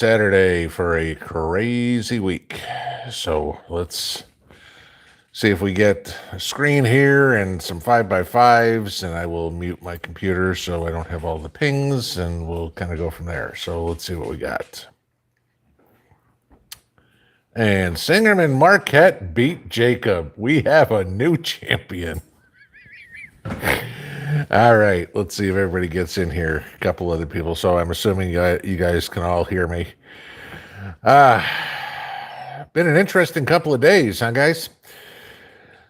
Saturday for a crazy week. So let's see if we get a screen here and some 5x5s, and I will mute my computer so I don't have all the pings, and we'll kind of go from there. So let's see what we got. And Singerman Marquette beat Jacob. We have a new champion. All right, let's see if everybody gets in here. A couple other people. So I'm assuming you guys can all hear me. Been an interesting couple of days, huh, guys?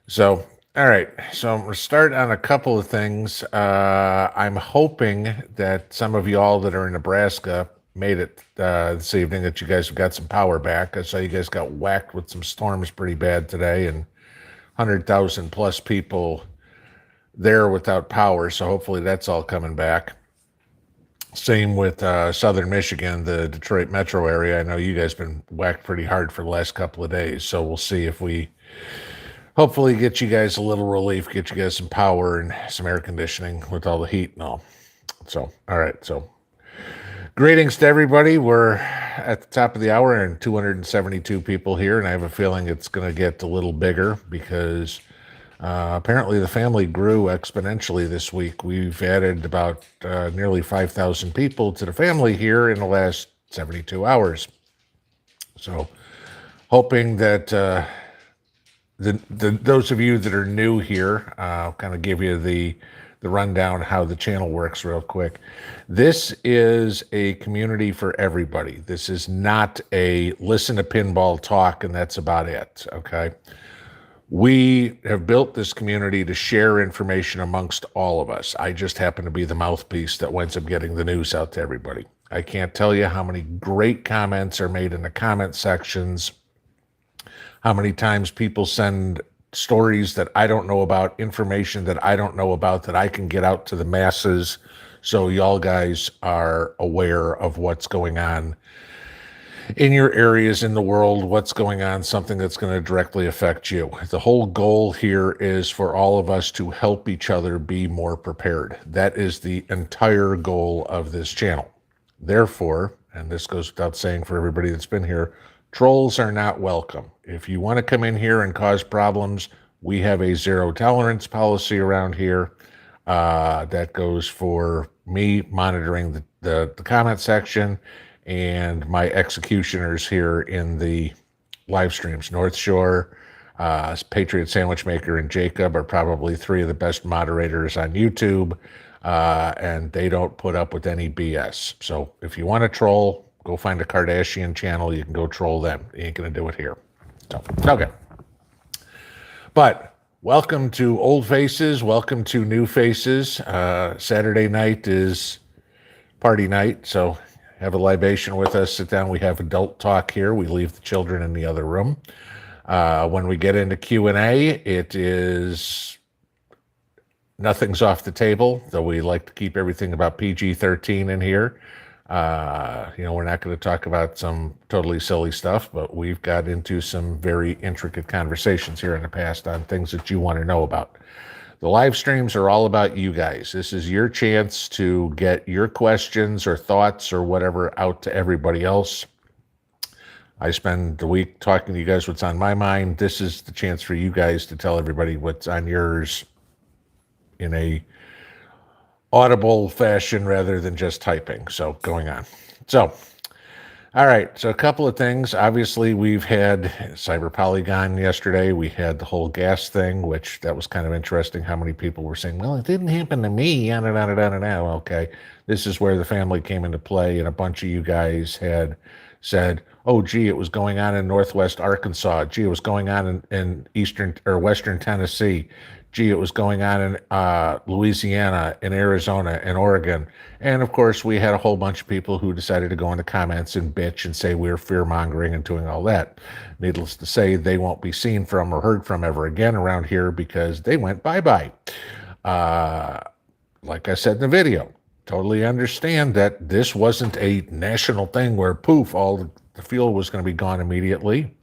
So, all right. So I'm going to start on a couple of things. I'm hoping that some of you all that are in Nebraska made it this evening, that you guys have got some power back. I saw you guys got whacked with some storms pretty bad today, and 100,000 plus people there without power. So hopefully that's all coming back. Same with southern Michigan, the Detroit metro area. I know you guys been whacked pretty hard for the last couple of days. So we'll see if we hopefully get you guys a little relief, get you guys some power and some air conditioning with all the heat and all. So, all right. So greetings to everybody. We're at the top of the hour and 272 people here. And I have a feeling it's going to get a little bigger because apparently the family grew exponentially this week. We've added about nearly 5,000 people to the family here in the last 72 hours. So hoping that those of you that are new here, I'll kind of give you the rundown how the channel works real quick. This is a community for everybody. This is not a listen to pinball talk and that's about it, okay? We have built this community to share information amongst all of us. I just happen to be the mouthpiece that winds up getting the news out to everybody. I can't tell you how many great comments are made in the comment sections, how many times people send stories that I don't know about, information that I don't know about that I can get out to the masses so y'all guys are aware of what's going on in your areas in the world, what's going on, something that's going to directly affect you. The whole goal here is for all of us to help each other be more prepared. That is the entire goal of this channel. Therefore, and this goes without saying for everybody that's been here, trolls are not welcome. If you want to come in here and cause problems, we have a zero tolerance policy around here that goes for me monitoring the comment section and my executioners here in the live streams. North Shore, Patriot Sandwich Maker, and Jacob are probably three of the best moderators on YouTube, and they don't put up with any BS. So if you want to troll, go find a Kardashian channel. You can go troll them. You ain't going to do it here. So, okay. But welcome to old faces. Welcome to new faces. Saturday night is party night, so have a libation with us, sit down. We have adult talk here. We leave the children in the other room. When we get into Q&A, it is nothing's off the table, though we like to keep everything about PG-13 in here. We're not going to talk about some totally silly stuff, but we've got into some very intricate conversations here in the past on things that you want to know about. The live streams are all about you guys. This is your chance to get your questions or thoughts or whatever out to everybody else. I spend the week talking to you guys what's on my mind. This is the chance for you guys to tell everybody what's on yours in a audible fashion rather than just typing. So going on. So, all right. So a couple of things. Obviously, we've had Cyber Polygon yesterday. We had the whole gas thing, which that was kind of interesting. How many people were saying, well, it didn't happen to me. Okay. This is where the family came into play. And a bunch of you guys had said, oh, gee, it was going on in Northwest Arkansas. Gee, it was going on in Eastern or Western Tennessee. Gee, it was going on in Louisiana, in Arizona, in Oregon. And of course, we had a whole bunch of people who decided to go into comments and bitch and say we're fear-mongering and doing all that. Needless to say, they won't be seen from or heard from ever again around here because they went bye-bye. Like I said in the video, totally understand that this wasn't a national thing where, poof, all the fuel was going to be gone immediately.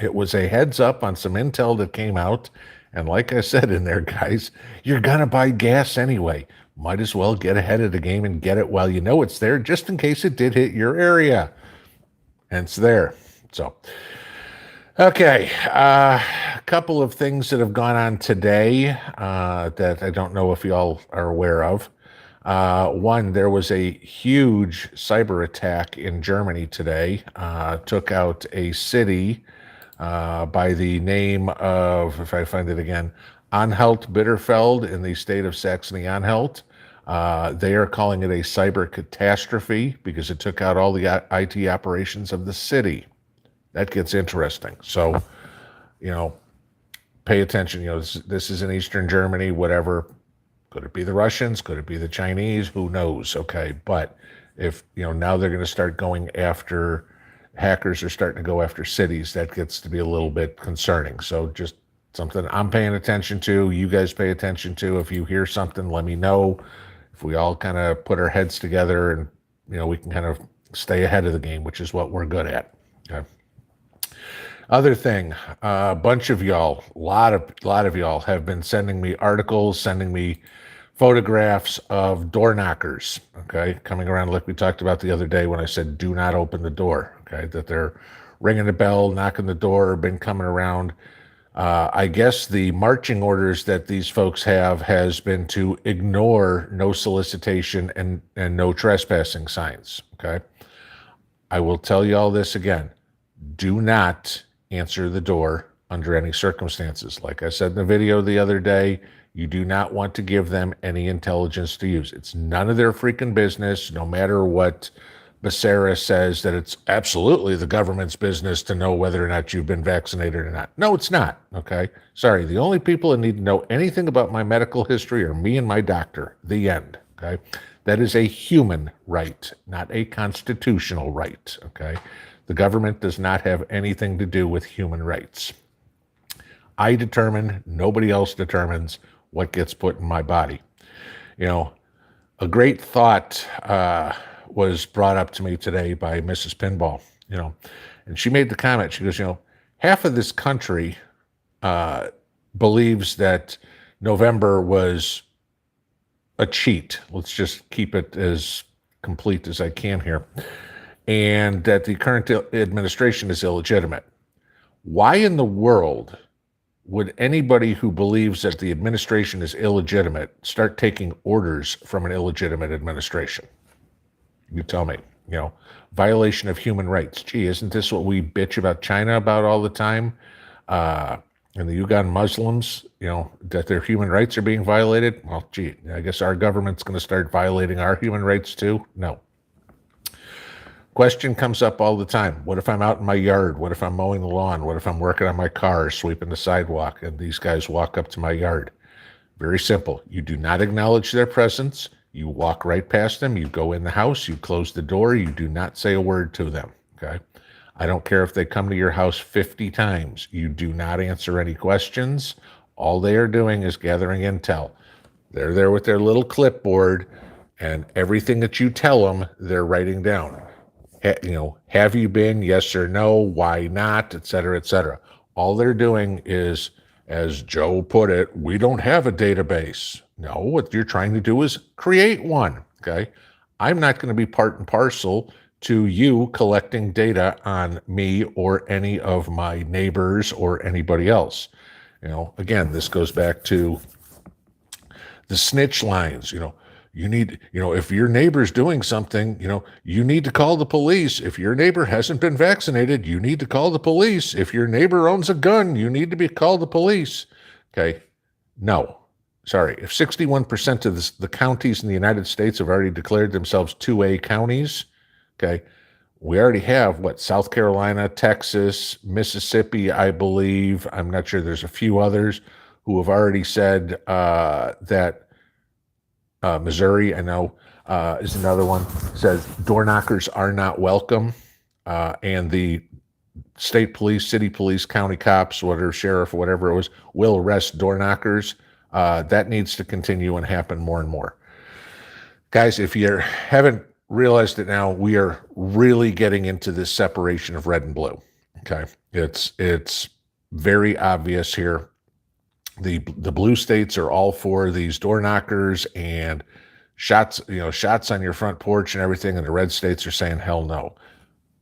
It was a heads up on some intel that came out. And like I said in there, guys, you're going to buy gas anyway. Might as well get ahead of the game and get it while you know it's there, just in case it did hit your area. and it's there. So, okay, a couple of things that have gone on today that I don't know if y'all are aware of. One, there was a huge cyber attack in Germany today. Took out a city by the name of, if I find it again, Anhalt-Bitterfeld in the state of Saxony-Anhalt. They are calling it a cyber catastrophe because it took out all the IT operations of the city. That gets interesting. So, pay attention. This is in Eastern Germany, whatever. Could it be the Russians? Could it be the Chinese? Who knows? Okay. But if, now they're going to start going after, hackers are starting to go after cities, that gets to be a little bit concerning. So just something I'm paying attention to. You guys pay attention to. If you hear something, let me know. If we all kind of put our heads together and, we can kind of stay ahead of the game, which is what we're good at. Okay. Other thing, a bunch of y'all, a lot of y'all have been sending me articles, sending me photographs of door knockers, okay, coming around like we talked about the other day when I said do not open the door, okay, that they're ringing the bell, knocking the door, been coming around. I guess the marching orders that these folks have has been to ignore no solicitation and no trespassing signs, okay? I will tell you all this again. Do not answer the door under any circumstances. Like I said in the video the other day, you do not want to give them any intelligence to use. It's none of their freaking business, no matter what Becerra says, that it's absolutely the government's business to know whether or not you've been vaccinated or not. No, it's not, okay? Sorry, the only people that need to know anything about my medical history are me and my doctor. The end, okay? That is a human right, not a constitutional right, okay? The government does not have anything to do with human rights. I determine, nobody else determines what gets put in my body. A great thought was brought up to me today by Mrs. Pinball, and she made the comment, she goes, half of this country believes that November was a cheat. Let's just keep it as complete as I can here. And that the current administration is illegitimate. Why in the world would anybody who believes that the administration is illegitimate start taking orders from an illegitimate administration? You tell me, violation of human rights. Gee, isn't this what we bitch about China about all the time? And the Uyghur Muslims, that their human rights are being violated? Well, gee, I guess our government's going to start violating our human rights too? No. Question comes up all the time. What if I'm out in my yard? What if I'm mowing the lawn? What if I'm working on my car, sweeping the sidewalk, and these guys walk up to my yard? Very simple. You do not acknowledge their presence. You walk right past them. You go in the house. You close the door. You do not say a word to them, okay? I don't care if they come to your house 50 times. You do not answer any questions. All they are doing is gathering intel. They're there with their little clipboard, and everything that you tell them, they're writing down. Have you been? Yes or no? Why not? Et cetera, et cetera. All they're doing is, as Joe put it, we don't have a database. No, what you're trying to do is create one, okay? I'm not going to be part and parcel to you collecting data on me or any of my neighbors or anybody else. Again, this goes back to the snitch lines, you need, if your neighbor's doing something, you need to call the police. If your neighbor hasn't been vaccinated, you need to call the police. If your neighbor owns a gun, you need to call the police. Okay. No, sorry. If 61% of the counties in the United States have already declared themselves 2A counties, okay, we already have South Carolina, Texas, Mississippi, I believe. I'm not sure. There's a few others who have already said that Missouri, I know, is another one, says door knockers are not welcome. And the state police, city police, county cops, whatever, sheriff, whatever it was, will arrest door knockers. That needs to continue and happen more and more. Guys, if you haven't realized it now, we are really getting into this separation of red and blue. Okay. It's very obvious here. The blue states are all for these door knockers and shots on your front porch and everything, and the red states are saying hell no.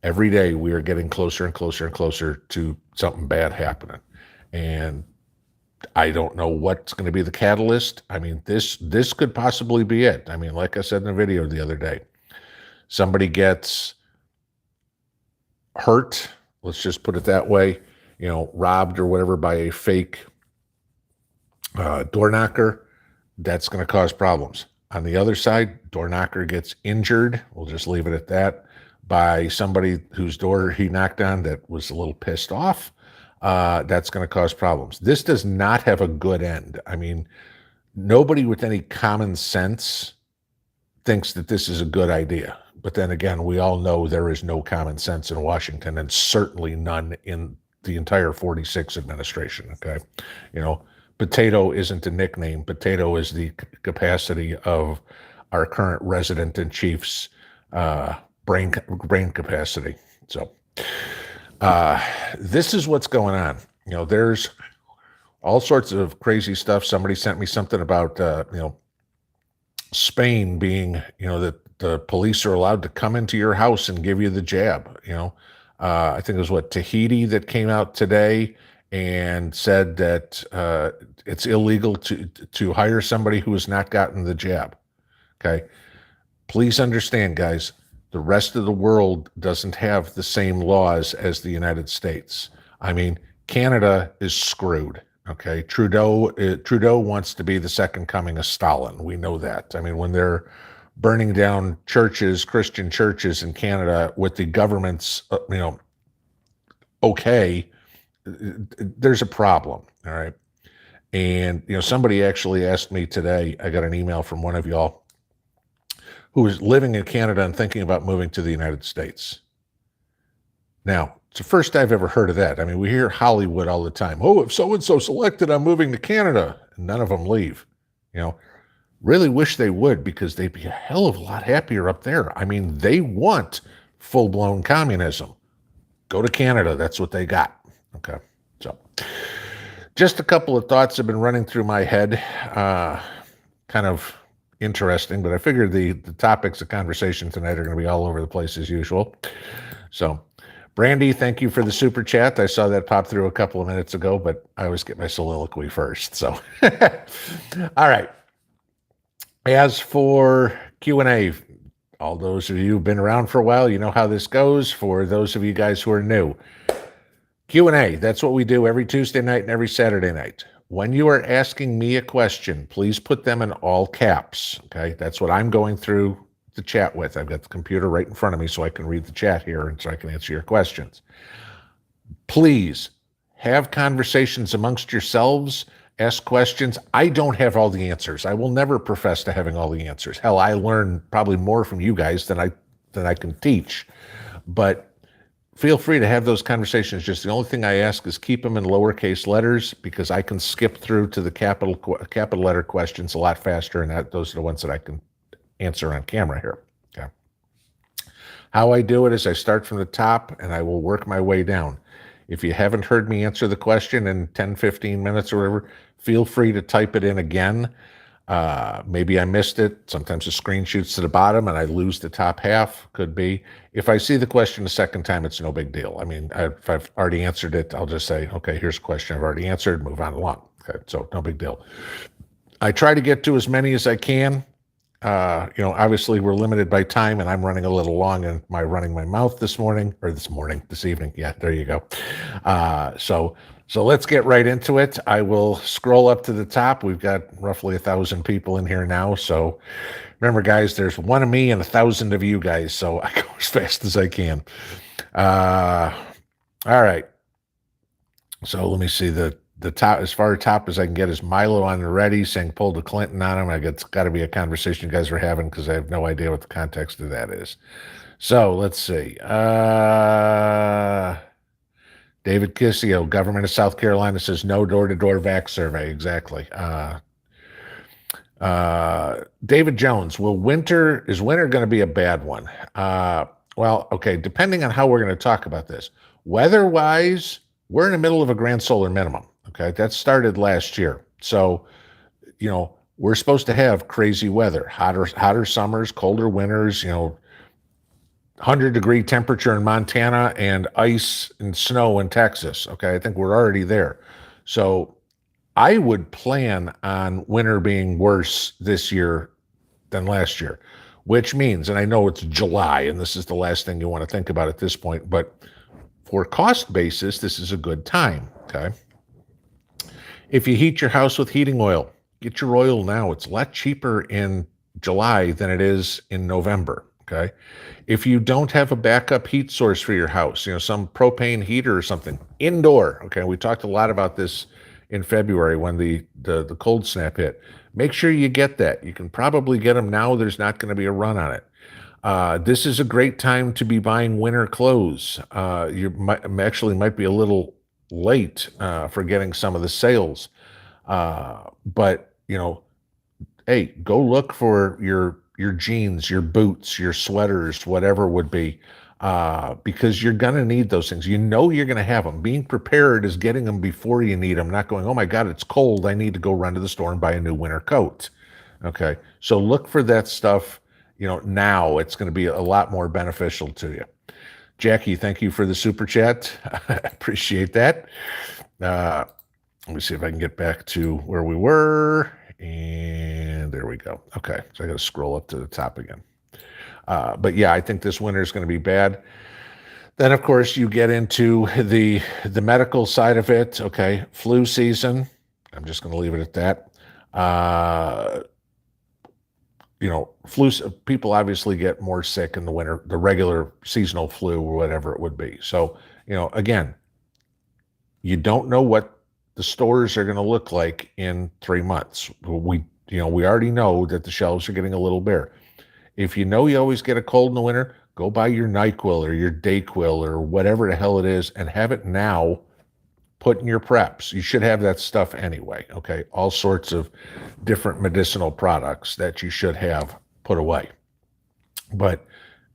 Every day we are getting closer and closer and closer to something bad happening. And I don't know what's going to be the catalyst. I mean, this could possibly be it. I mean, like I said in the video the other day, somebody gets hurt, let's just put it that way, robbed or whatever by a fake door knocker. That's going to cause problems. On the other side, door knocker gets injured, we'll just leave it at that, by somebody whose door he knocked on that was a little pissed off. That's going to cause problems. This does not have a good end. I mean, nobody with any common sense thinks that this is a good idea. But then again, we all know there is no common sense in Washington, and certainly none in the entire 46 administration. Okay. Potato isn't a nickname. Potato is the capacity of our current resident in chief's brain capacity. So this is what's going on. There's all sorts of crazy stuff. Somebody sent me something about Spain being, that the police are allowed to come into your house and give you the jab. I think it was Tahiti that came out today and said that it's illegal to hire somebody who has not gotten the jab. Okay. Please understand, guys, the rest of the world doesn't have the same laws as the United States. I mean, Canada is screwed. Okay. Trudeau wants to be the second coming of Stalin. We know that. I mean, when they're burning down churches, Christian churches in Canada with the government's, okay, there's a problem. All right. And, somebody actually asked me today, I got an email from one of y'all who was living in Canada and thinking about moving to the United States. Now, it's the first I've ever heard of that. I mean, we hear Hollywood all the time. Oh, if so-and-so selected, I'm moving to Canada. And none of them leave. Really wish they would, because they'd be a hell of a lot happier up there. I mean, they want full-blown communism. Go to Canada. That's what they got. Okay. So just a couple of thoughts have been running through my head. Kind of interesting, but I figured the topics of conversation tonight are going to be all over the place as usual. So, Brandy, thank you for the super chat. I saw that pop through a couple of minutes ago, but I always get my soliloquy first. So, all right. As for Q&A, all those of you who've been around for a while, you know how this goes. For those of you guys who are new, Q&A, that's what we do every Tuesday night and every Saturday night. When you are asking me a question, please put them in all caps, okay? That's what I'm going through the chat with. I've got the computer right in front of me so I can read the chat here and so I can answer your questions. Please have conversations amongst yourselves, ask questions. I don't have all the answers. I will never profess to having all the answers. Hell, I learn probably more from you guys than I can teach. But feel free to have those conversations. Just the only thing I ask is keep them in lowercase letters, because I can skip through to the capital letter questions a lot faster, and those are the ones that I can answer on camera here. Okay. How I do it is I start from the top and I will work my way down. If you haven't heard me answer the question in 10, 15 minutes or whatever, feel free to type it in again. Maybe I missed it. Sometimes the screen shoots to the bottom and I lose the top half. Could be. If I see the question a second time, it's no big deal. I mean, if I've already answered it, I'll just say, okay, here's a question I've already answered, move on along. Okay, so no big deal. I try to get to as many as I can. Obviously we're limited by time, and I'm running a little long in my running my mouth this evening. Yeah, there you go. So let's get right into it. I will scroll up to the top. We've got roughly 1,000 people in here now. So remember, guys, there's one of me and 1,000 of you guys. So I go as fast as I can. All right. So let me see the top, as far top as I can get, is Milo on the ready saying pull to Clinton on him. It's got to be a conversation you guys are having, because I have no idea what the context of that is. So let's see. David Kissio, government of South Carolina says no door-to-door vax survey. Exactly. David Jones, is winter going to be a bad one? Well, okay, depending on how we're going to talk about this. Weather-wise, we're in the middle of a grand solar minimum. Okay, that started last year. So, we're supposed to have crazy weather, hotter summers, colder winters, 100-degree temperature in Montana and ice and snow in Texas. Okay, I think we're already there. So I would plan on winter being worse this year than last year, which means, and I know it's July and this is the last thing you want to think about at this point, but for cost basis, this is a good time. Okay. If you heat your house with heating oil, get your oil now. It's a lot cheaper in July than it is in November. Okay. If you don't have a backup heat source for your house, some propane heater or something indoor. Okay. We talked a lot about this in February when the cold snap hit. Make sure you get that. You can probably get them now. There's not going to be a run on it. This is a great time to be buying winter clothes. You might be a little late for getting some of the sales. But hey, go look for your jeans, your boots, your sweaters, whatever would be, because you're going to need those things. You're going to have them. Being prepared is getting them before you need them, not going, oh my God, it's cold. I need to go run to the store and buy a new winter coat. Okay. So look for that stuff, now. It's going to be a lot more beneficial to you. Jackie, thank you for the super chat. I appreciate that. Let me see if I can get back to where we were. And there we go. Okay, so I got to scroll up to the top again. But yeah, I think this winter is going to be bad. Then, of course, you get into the medical side of it. Okay, flu season. I'm just going to leave it at that. Flu, people obviously get more sick in the winter, the regular seasonal flu or whatever it would be. So, again, you don't know what the stores are going to look like in 3 months. We already know that the shelves are getting a little bare. If you always get a cold in the winter, go buy your NyQuil or your Dayquil or whatever the hell it is and have it now put in your preps. You should have that stuff anyway, okay? All sorts of different medicinal products that you should have put away. But,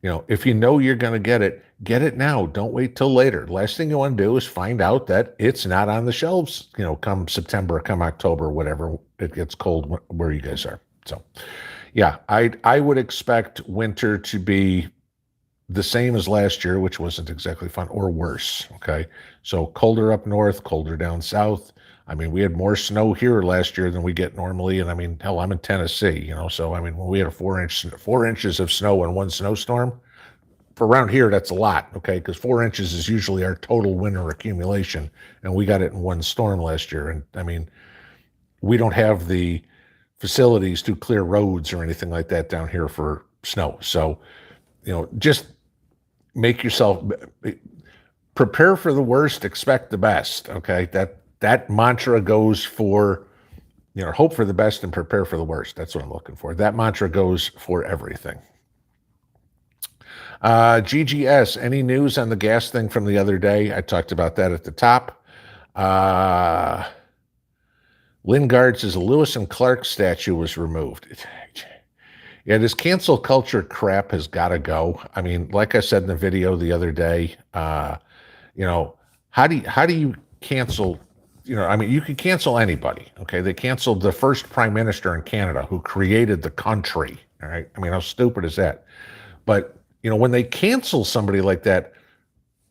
if you're going to get it now. Don't wait till later. Last thing you want to do is find out that it's not on the shelves, come September, come October, whatever it gets cold where you guys are. So, yeah, I would expect winter to be the same as last year, which wasn't exactly fun, or worse, okay? So colder up north, colder down south. I mean, we had more snow here last year than we get normally, and I mean, hell, I'm in Tennessee, so I mean, when we had 4 inches of snow in one snowstorm, for around here, that's a lot, okay? Because 4 inches is usually our total winter accumulation, and we got it in one storm last year. And I mean, we don't have the facilities to clear roads or anything like that down here for snow. So, just make yourself prepare for the worst, expect the best, okay? That mantra goes for, hope for the best and prepare for the worst. That's what I'm looking for. That mantra goes for everything. GGS, any news on the gas thing from the other day? I talked about that at the top. Lingard says a Lewis and Clark statue was removed. Yeah, this cancel culture crap has got to go. I mean, like I said in the video the other day, how do you cancel? I mean, you can cancel anybody. Okay, they canceled the first prime minister in Canada who created the country. All right, I mean, how stupid is that? But when they cancel somebody like that,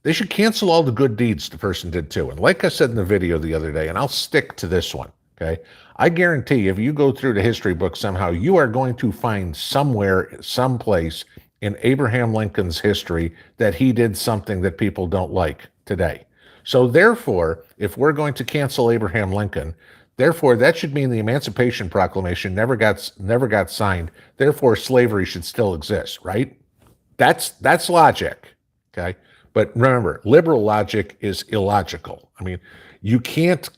they should cancel all the good deeds the person did too. And like I said in the video the other day, and I'll stick to this one, okay? I guarantee if you go through the history book somehow, you are going to find somewhere, someplace in Abraham Lincoln's history that he did something that people don't like today. So therefore, if we're going to cancel Abraham Lincoln, therefore that should mean the Emancipation Proclamation never got signed. Therefore, slavery should still exist, right? That's logic, okay? But remember, liberal logic is illogical. I mean, you can't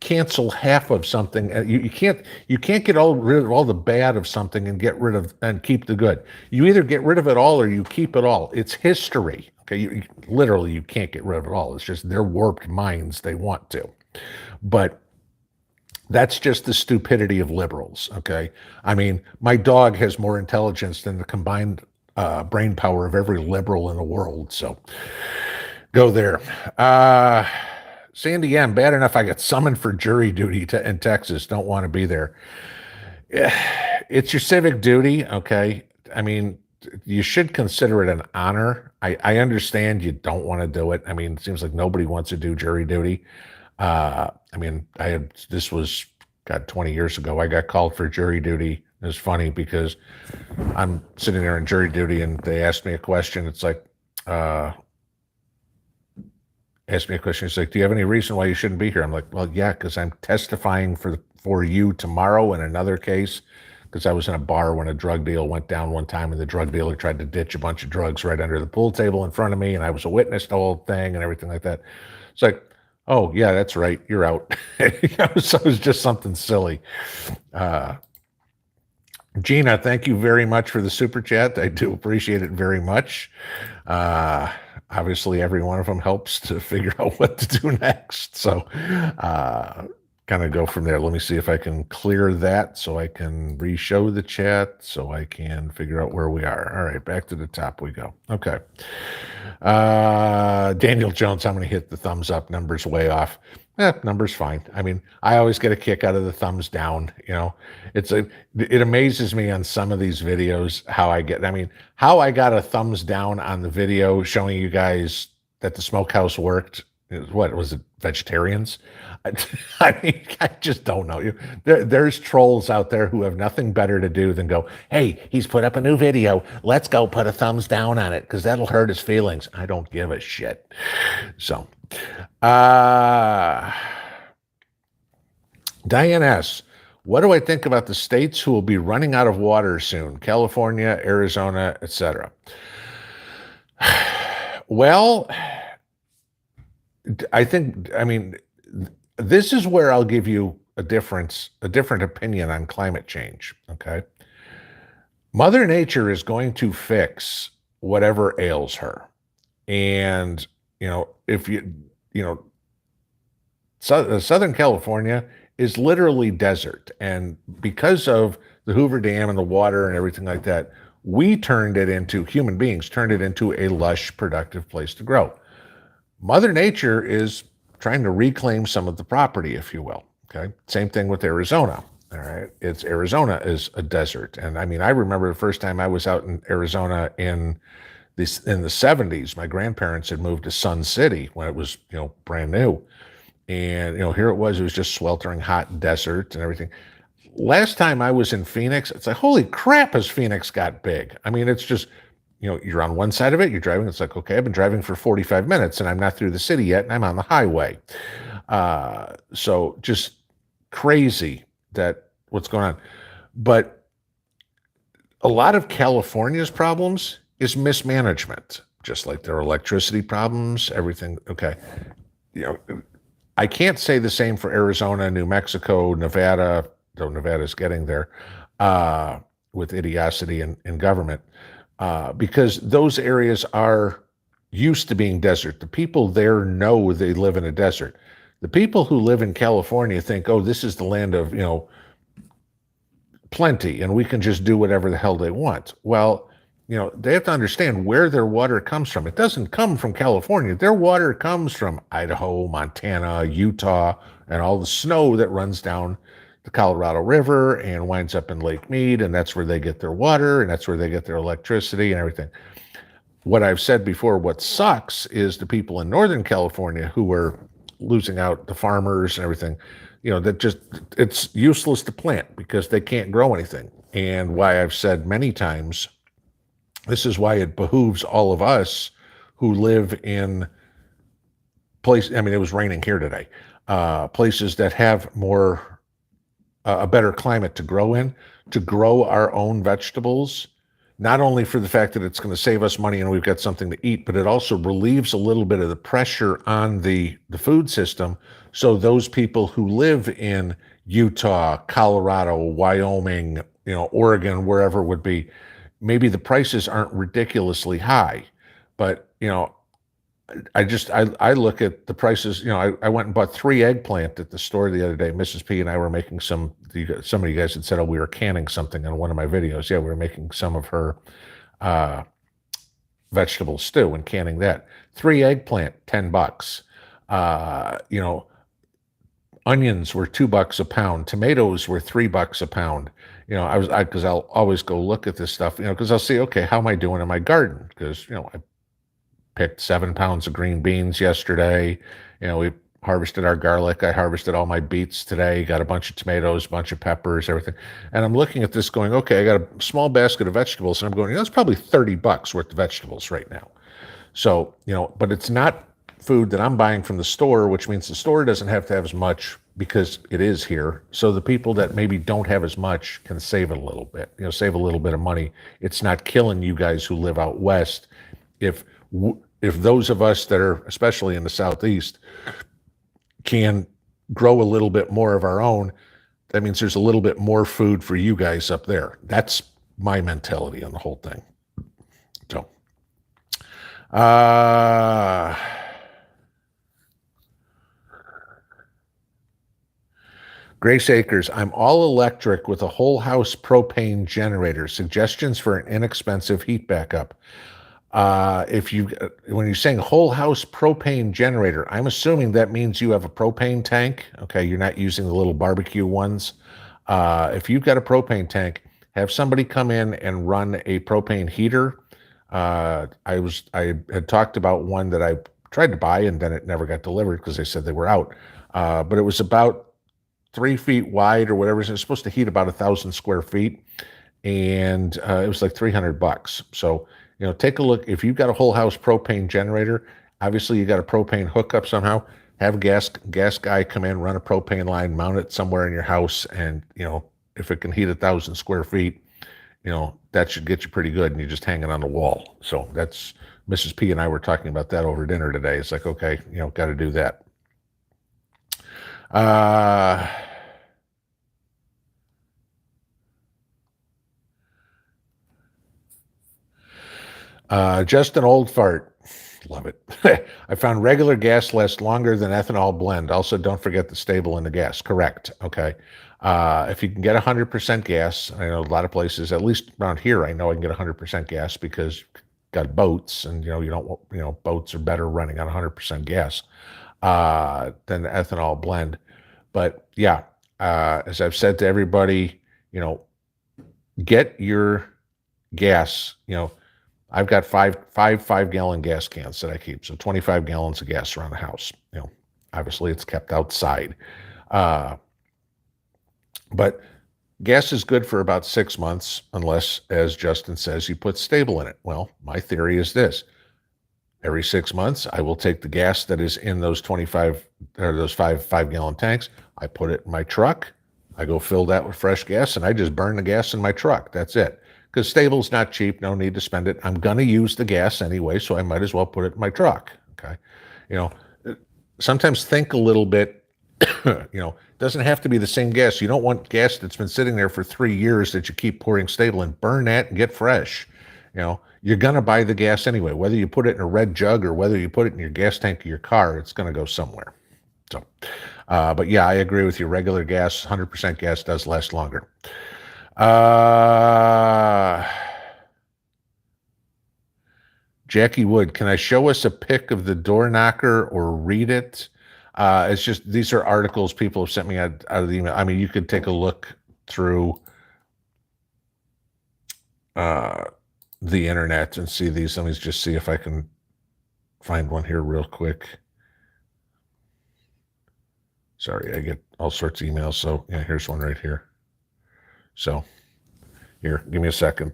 cancel half of something. You can't get rid of all the bad of something and keep the good. You either get rid of it all or you keep it all. It's history, okay? Literally, you can't get rid of it all. It's just their warped minds. They want to, but that's just the stupidity of liberals, okay? I mean, my dog has more intelligence than the combined brain power of every liberal in the world. So go there. Sandy M, bad enough I got summoned for jury duty in Texas. Don't want to be there. It's your civic duty, okay? I mean, you should consider it an honor. I understand you don't want to do it. I mean, it seems like nobody wants to do jury duty. I mean, this was, God, 20 years ago. I got called for jury duty. It was funny because I'm sitting there in jury duty and they asked me a question. It's like, asked me a question. It's like, do you have any reason why you shouldn't be here? I'm like, well, yeah, because I'm testifying for you tomorrow in another case. Because I was in a bar when a drug deal went down one time and the drug dealer tried to ditch a bunch of drugs right under the pool table in front of me. And I was a witness to the whole thing and everything like that. It's like, oh, yeah, that's right. You're out. So it was just something silly. Gina, thank you very much for the super chat. I do appreciate it very much. Obviously, every one of them helps to figure out what to do next. So kind of go from there. Let me see if I can clear that so I can re-show the chat so I can figure out where we are. All right, back to the top we go. Okay. Daniel Jones, I'm going to hit the thumbs up. Numbers way off. Numbers fine. I mean, I always get a kick out of the thumbs down. You know, it amazes me on some of these videos how I got a thumbs down on the video showing you guys that the smokehouse worked. What was it? Vegetarians? I mean, I just don't know. There's trolls out there who have nothing better to do than go, hey, he's put up a new video. Let's go put a thumbs down on it because that'll hurt his feelings. I don't give a shit. So, Diane S., what do I think about the states who will be running out of water soon? California, Arizona, etc. Well, I mean, this is where I'll give you a different opinion on climate change, okay? Mother Nature is going to fix whatever ails her. And, Southern California is literally desert. And because of the Hoover Dam and the water and everything like that, human beings turned it into a lush, productive place to grow. Mother Nature is trying to reclaim some of the property, if you will. Okay. Same thing with Arizona. All right. Arizona is a desert. And I mean, I remember the first time I was out in Arizona in the 70s, my grandparents had moved to Sun City when it was, brand new. And, here it was just sweltering hot desert and everything. Last time I was in Phoenix, it's like, holy crap, has Phoenix got big? I mean, it's just, you're on one side of it, you're driving, it's like, okay, I've been driving for 45 minutes and I'm not through the city yet and I'm on the highway. So just crazy that what's going on. But a lot of California's problems is mismanagement, just like their electricity problems, everything. Okay. I can't say the same for Arizona, New Mexico, Nevada, though Nevada's getting there, with idiocracy in government. Because those areas are used to being desert. The people there know they live in a desert. The people who live in California think, oh, this is the land of, plenty, and we can just do whatever the hell they want. Well, they have to understand where their water comes from. It doesn't come from California. Their water comes from Idaho, Montana, Utah, and all the snow that runs down the Colorado River and winds up in Lake Mead, and that's where they get their water, and that's where they get their electricity and everything. What I've said before, what sucks is the people in Northern California who are losing out, the farmers and everything, it's useless to plant because they can't grow anything. And why I've said many times, this is why it behooves all of us who live in places, I mean, it was raining here today, places that have a better climate to grow in, to grow our own vegetables, not only for the fact that it's going to save us money and we've got something to eat, but it also relieves a little bit of the pressure on the food system. So those people who live in Utah, Colorado, Wyoming, Oregon, wherever it would be, maybe the prices aren't ridiculously high, but, I look at the prices. I went and bought 3 eggplant at the store the other day. Mrs. P and I were making some of you guys had said, oh, we were canning something in one of my videos. Yeah, we were making some of her vegetable stew and canning that. 3 eggplant, $10. Onions were $2 a pound. Tomatoes were $3 a pound. because I'll always go look at this stuff, because I'll see, okay, how am I doing in my garden? Because, I picked 7 pounds of green beans yesterday. We harvested our garlic. I harvested all my beets today, got a bunch of tomatoes, a bunch of peppers, everything. And I'm looking at this going, okay, I got a small basket of vegetables, and I'm going, that's probably $30 worth of vegetables right now. So, but it's not food that I'm buying from the store, which means the store doesn't have to have as much because it is here. So the people that maybe don't have as much can save it a little bit, save a little bit of money. It's not killing you guys who live out west. If those of us that are, especially in the Southeast, can grow a little bit more of our own, that means there's a little bit more food for you guys up there. That's my mentality on the whole thing. So, Grace Acres, I'm all electric with a whole house propane generator. Suggestions for an inexpensive heat backup. When you're saying whole house propane generator, I'm assuming that means you have a propane tank. Okay, you're not using the little barbecue ones. If you've got a propane tank, have somebody come in and run a propane heater. I had talked about one that I tried to buy and then it never got delivered because they said they were out. But it was about 3 feet wide or whatever. It was supposed to heat about 1,000 square feet, and it was like $300. So, take a look. If you've got a whole house propane generator, obviously you got a propane hookup somehow. Have a gas guy come in, run a propane line, mount it somewhere in your house, and if it can heat 1,000 square feet, that should get you pretty good, and you just hang it on the wall. So that's Mrs. P and I were talking about that over dinner today. It's like, okay, got to do that. Just an old fart. Love it. I found regular gas lasts longer than ethanol blend. Also, don't forget the stable in the gas. Correct. Okay. If you can get 100% gas, I know a lot of places, at least around here, I know I can get 100% gas because got boats, and you don't, boats are better running on 100% gas than the ethanol blend. But yeah, as I've said to everybody, get your gas. I've got five 5-gallon gas cans that I keep, so 25 gallons of gas around the house. Obviously it's kept outside, but gas is good for about 6 months, unless, as Justin says, you put stable in it. Well, my theory is this: every 6 months, I will take the gas that is in those 25 or those 5-gallon tanks. I put it in my truck. I go fill that with fresh gas, and I just burn the gas in my truck. That's it. Because stable's not cheap. No need to spend it. I'm going to use the gas anyway, so I might as well put it in my truck. Okay. Sometimes think a little bit. It doesn't have to be the same gas. You don't want gas that's been sitting there for 3 years that you keep pouring stable in. Burn that and get fresh. You're going to buy the gas anyway. Whether you put it in a red jug or whether you put it in your gas tank of your car, it's going to go somewhere. So, but yeah, I agree with you. Regular gas, 100% gas does last longer. Jackie Wood, can I show us a pic of the door knocker or read it? It's just, these are articles people have sent me out of the email. I mean, you could take a look through the internet and see these. Let me just see if I can find one here real quick. Sorry, I get all sorts of emails. So yeah, here's one right here. So here, give me a second.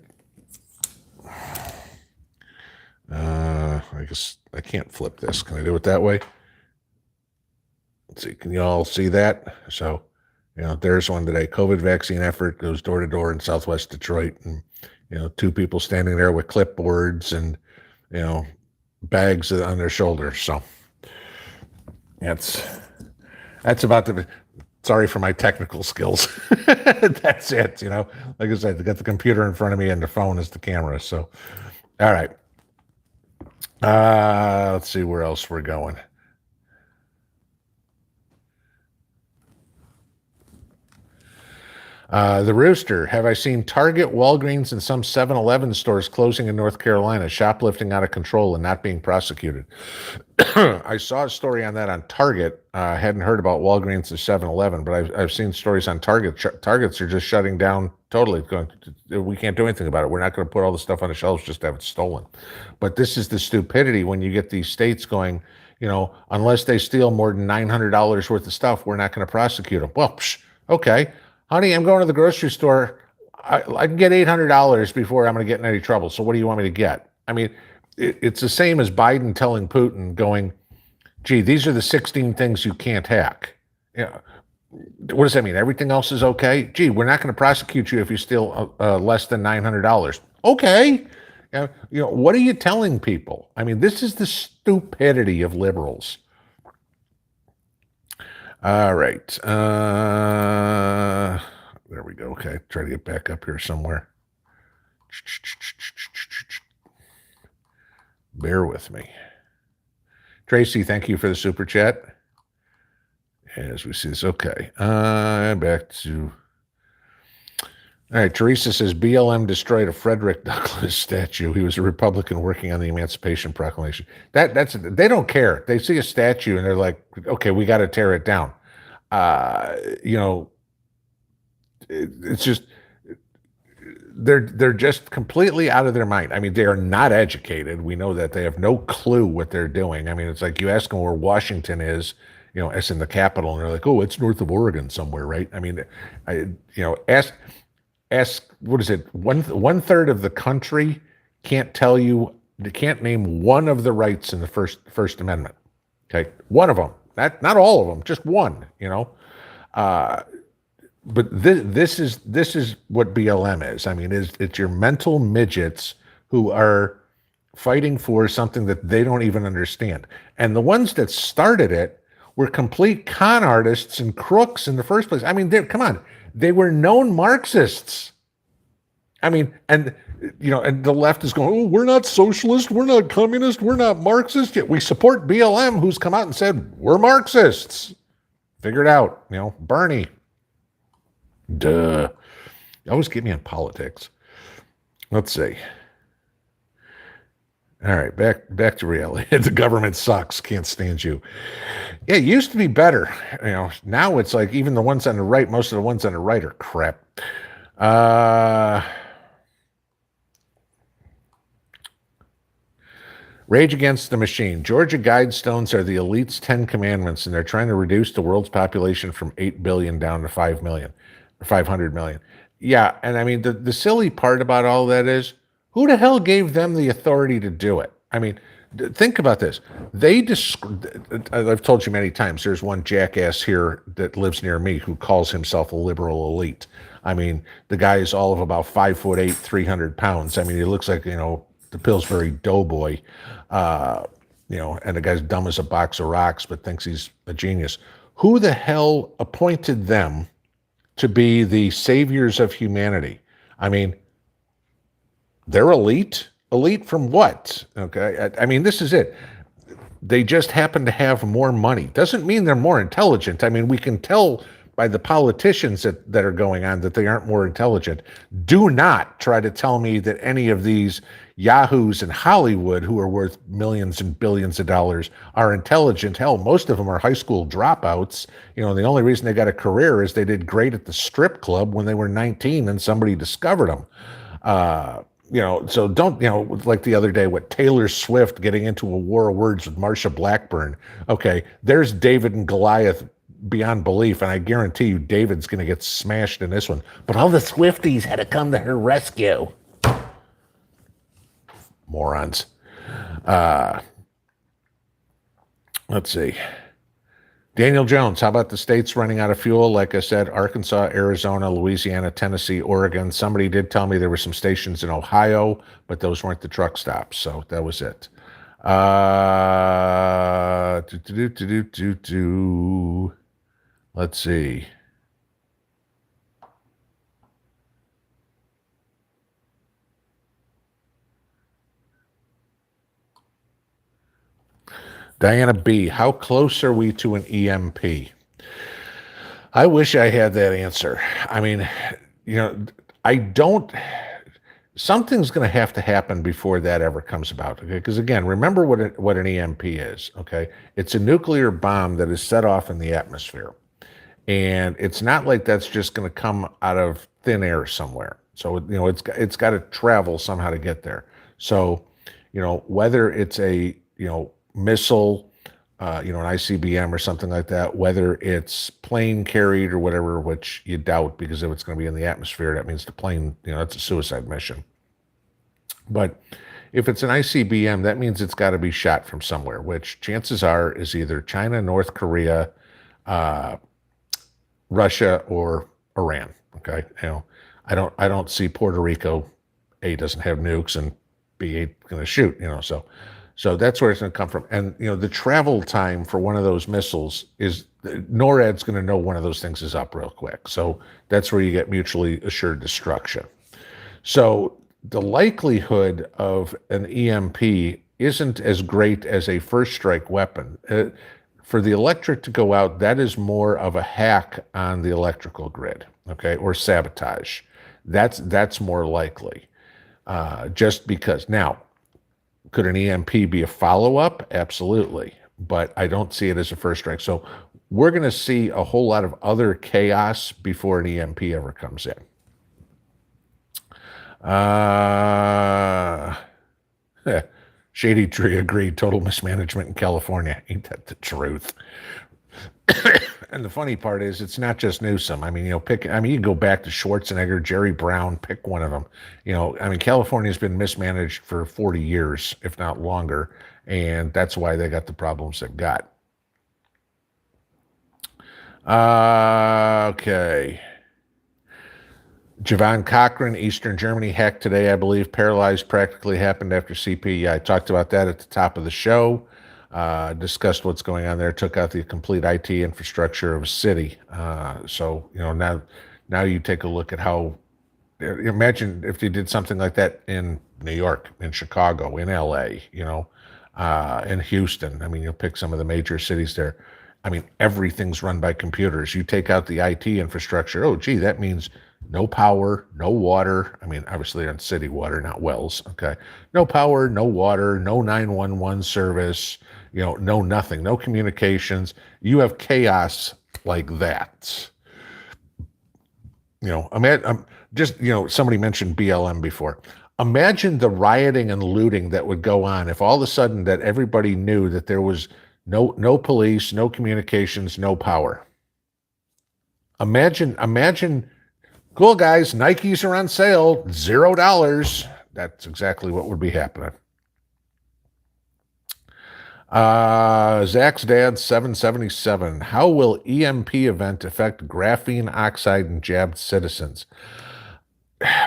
I guess I can't flip this. Can I do it that way? Let's see. Can you all see that? So, there's one today. COVID vaccine effort goes door to door in Southwest Detroit, and 2 people standing there with clipboards and bags on their shoulders. So that's about the. Sorry for my technical skills. That's it. Like I said, I got the computer in front of me and the phone is the camera. So, all right. Let's see where else we're going. The Rooster, have I seen Target, Walgreens, and some 7-Eleven stores closing in North Carolina, shoplifting out of control and not being prosecuted? I saw a story on that on Target. I hadn't heard about Walgreens or 7-Eleven, but I've seen stories on Target. Targets are just shutting down totally. Going, we can't do anything about it. We're not going to put all the stuff on the shelves just to have it stolen. But this is the stupidity when you get these states going, unless they steal more than $900 worth of stuff, we're not going to prosecute them. Well, okay. Honey, I'm going to the grocery store. I can get $800 before I'm going to get in any trouble. So what do you want me to get? I mean, it's the same as Biden telling Putin, going, gee, these are the 16 things you can't hack. What does that mean? Everything else is okay? Gee, we're not going to prosecute you if you steal less than $900. Okay. What are you telling people? I mean, this is the stupidity of liberals. All right. There we go. Okay. Try to get back up here somewhere. Bear with me. Tracy, thank you for the super chat. As we see this. Okay. Back to... All right. Teresa says, BLM destroyed a Frederick Douglass statue. He was a Republican working on the Emancipation Proclamation. They don't care. They see a statue and they're like, okay, we got to tear it down. It's just... They're just completely out of their mind. I mean, they are not educated. We know that. They have no clue what they're doing. I mean, it's like you ask them where Washington is, as in the capital, and they're like, oh, it's north of Oregon somewhere, right? I mean, ask, what is it? One third of the country can't tell you, they can't name one of the rights in the First Amendment. Okay, one of them, not all of them, just one. But this is what BLM is. I mean, it's your mental midgets who are fighting for something that they don't even understand. And the ones that started it were complete con artists and crooks in the first place. I mean, come on, they were known Marxists. I mean, and the left is going, oh, we're not socialist, we're not communist, we're not Marxist. Yet we support BLM, who's come out and said we're Marxists. Figure it out, Bernie. Duh. You always get me on politics. Let's see. All right, back to reality. The government sucks. Can't stand you. Yeah, it used to be better. Now it's like even the ones on the right, most of the ones on the right are crap. Rage Against the Machine. Georgia Guidestones are the elite's 10 commandments, and they're trying to reduce the world's population from 8 billion down to 5 million. 500 million. Yeah, and I mean, the silly part about all that is, who the hell gave them the authority to do it? I mean, think about this. I've told you many times, there's one jackass here that lives near me who calls himself a liberal elite. I mean, the guy is all of about 5'8", 300 pounds. I mean, he looks like, the Pillsbury Doughboy, and the guy's dumb as a box of rocks, but thinks he's a genius. Who the hell appointed them to be the saviors of humanity? I mean, they're elite. Elite from what? Okay. I mean, this is it. They just happen to have more money. Doesn't mean they're more intelligent. I mean, we can tell by the politicians that are going on that they aren't more intelligent. Do not try to tell me that any of these yahoos in Hollywood who are worth millions and billions of dollars are intelligent. Hell, most of them are high school dropouts. The only reason they got a career is they did great at the strip club when they were 19 and somebody discovered them. So don't, like the other day, what Taylor Swift getting into a war of words with Marsha Blackburn. Okay, there's David and Goliath beyond belief, and I guarantee you David's going to get smashed in this one. But all the Swifties had to come to her rescue. Morons. Let's see. Daniel Jones, how about the states running out of fuel? Like I said, Arkansas, Arizona, Louisiana, Tennessee, Oregon. Somebody did tell me there were some stations in Ohio, but those weren't the truck stops, so that was it. Let's see. Diana B., how close are we to an EMP? I wish I had that answer. I mean, you know, I don't. Something's going to happen before that ever comes about. Okay, because again, remember what an EMP is. Okay, it's a nuclear bomb that is set off in the atmosphere, and it's not like that's just going to come out of thin air somewhere. So it's got to travel somehow to get there. So whether it's a missile, an ICBM or something like that, whether it's plane carried or whatever, which you doubt, because if it's going to be in the atmosphere, that means the plane, that's a suicide mission. But if it's an ICBM, that means it's got to be shot from somewhere, which chances are is either China, North Korea, Russia, or Iran. Okay, I don't see Puerto Rico. A, doesn't have nukes, and B, ain't going to shoot. So that's where it's going to come from. And the travel time for one of those missiles is NORAD's going to know one of those things is up real quick. So that's where you get mutually assured destruction. So the likelihood of an EMP isn't as great as a first strike weapon. For the electric to go out, that is more of a hack on the electrical grid, okay, or sabotage. That's more likely, just because. Now, could an EMP be a follow-up? Absolutely, but I don't see it as a first strike. So we're going to see a whole lot of other chaos before an EMP ever comes in. Shady Tree agreed. Total mismanagement in California. Ain't that the truth? And the funny part is, it's not just Newsom. I mean, you can go back to Schwarzenegger, Jerry Brown, pick one of them. California's been mismanaged for 40 years, if not longer, and that's why they got the problems they've got. Okay. Javon Cochran, Eastern Germany, hacked today, I believe. Paralyzed practically happened after CP. Yeah, I talked about that at the top of the show. Discussed what's going on there. Took out the complete IT infrastructure of a city. So now you take a look at how. Imagine if they did something like that in New York, in Chicago, in LA, in Houston. I mean, you'll pick some of the major cities there. I mean, everything's run by computers. You take out the IT infrastructure. Oh, gee, that means no power, no water. I mean, obviously they're on city water, not wells. Okay. No power, no water, no 911 service, no nothing, no communications. You have chaos like that. Somebody mentioned BLM before. Imagine the rioting and looting that would go on if all of a sudden that everybody knew that there was no police, no communications, no power. Imagine, cool guys, Nikes are on sale, $0. That's exactly what would be happening. Zach's dad, 777. How will EMP event affect graphene, oxide, and jabbed citizens?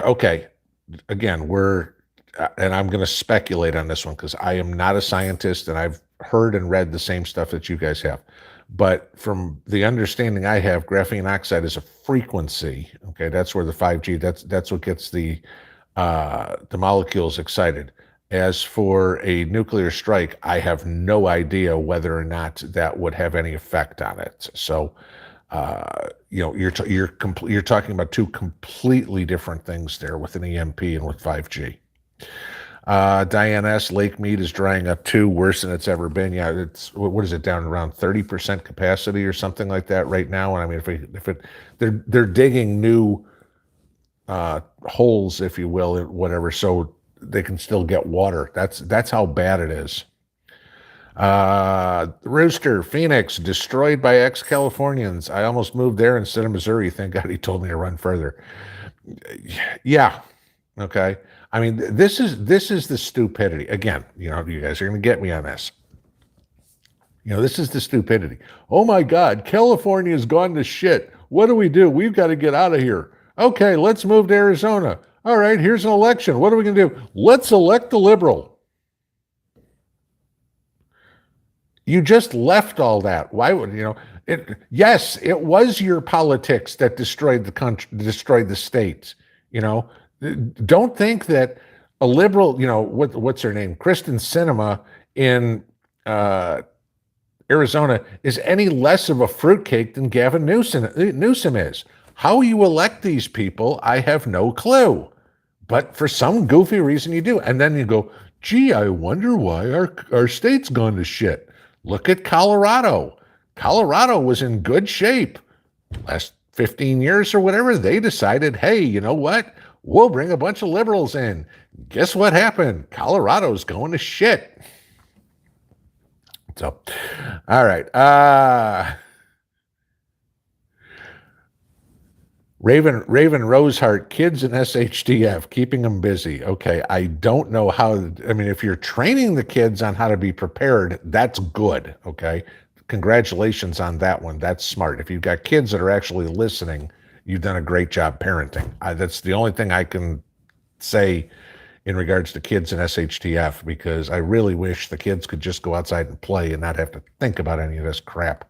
Okay, again, and I'm going to speculate on this one because I am not a scientist and I've heard and read the same stuff that you guys have. But from the understanding I have, graphene oxide is a frequency. Okay, that's where the 5G. That's what gets the molecules excited. As for a nuclear strike, I have no idea whether or not that would have any effect on it. So, you're talking about two completely different things there with an EMP and with 5G. Diane S. Lake Mead is drying up too, worse than it's ever been. Yeah, what is it, down around 30% capacity or something like that right now? And I mean, they're digging new holes, if you will, whatever, so they can still get water. That's how bad it is. Rooster, Phoenix, destroyed by ex-Californians. I almost moved there instead of Missouri. Thank God he told me to run further. Yeah. Okay. I mean, this is the stupidity. Again, you guys are going to get me on this. This is the stupidity. Oh my God, California's gone to shit. What do? We've got to get out of here. Okay, let's move to Arizona. All right, here's an election. What are we going to do? Let's elect a liberal. You just left all that. Why would yes, it was your politics that destroyed the country, destroyed the states. Don't think that a liberal, what's her name, Kristen Sinema in Arizona is any less of a fruitcake than Gavin Newsom is. How you elect these people, I have no clue. But for some goofy reason you do. And then you go, gee, I wonder why our state's gone to shit. Look at Colorado. Colorado was in good shape. Last 15 years or whatever, they decided, hey, you know what? We'll bring a bunch of liberals in. Guess what happened? Colorado's going to shit. So, all right. Raven Roseheart, kids in SHTF, keeping them busy. Okay, I don't know how, I mean, if you're training the kids on how to be prepared, that's good, okay? Congratulations on that one. That's smart. If you've got kids that are actually listening, you've done a great job parenting. That's the only thing I can say in regards to kids in SHTF, because I really wish the kids could just go outside and play and not have to think about any of this crap.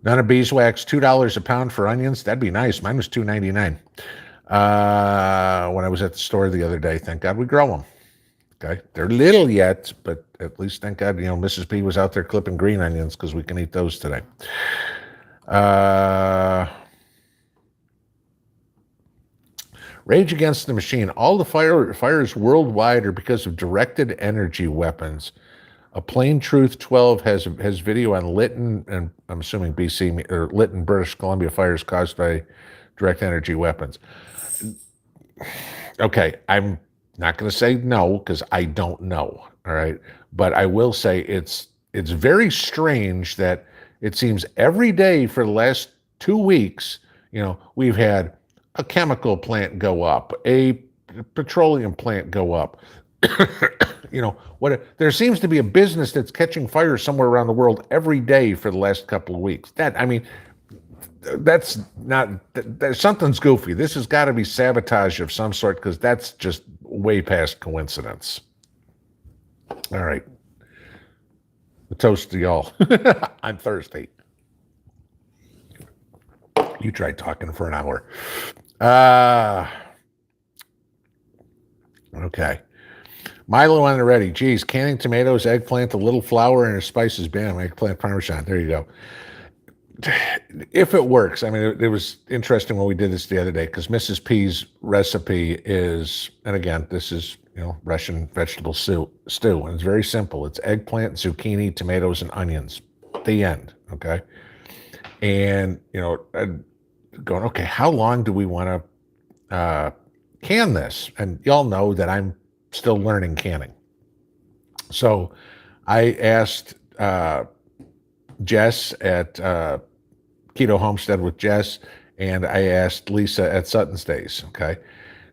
None of beeswax, $2 a pound for onions. That'd be nice. Mine was $2.99 when I was at the store the other day. Thank God we grow them. Okay, they're little yet, but at least thank God, you know, Mrs. P was out there clipping green onions because we can eat those today. Rage Against the Machine. All the fires worldwide are because of directed energy weapons. A Plain Truth 12 has video on Lytton, and I'm assuming BC, or Lytton, British Columbia fires caused by direct energy weapons. Okay, I'm not going to say no because I don't know, all right? But I will say it's very strange that it seems every day for the last 2 weeks, you know, we've had a chemical plant go up, a petroleum plant go up. You know, there seems to be a business that's catching fire somewhere around the world every day for the last couple of weeks. That's not, something's goofy. This has got to be sabotage of some sort, because that's just way past coincidence. All right. A toast to y'all. I'm thirsty. You tried talking for an hour. Okay. Milo on the ready. Geez, canning tomatoes, eggplant, a little flour, and a spices. Bam, eggplant parmesan. There you go. If it works. I mean, it was interesting when we did this the other day, because Mrs. P's recipe is, and again, this is, you know, Russian vegetable stew, and it's very simple. It's eggplant, zucchini, tomatoes, and onions. The end, okay? And, you know, going, okay, how long do we want to can this? And y'all know that I'm still learning canning. So I asked Jess at Keto Homestead with Jess, and I asked Lisa at Sutton Stays, okay,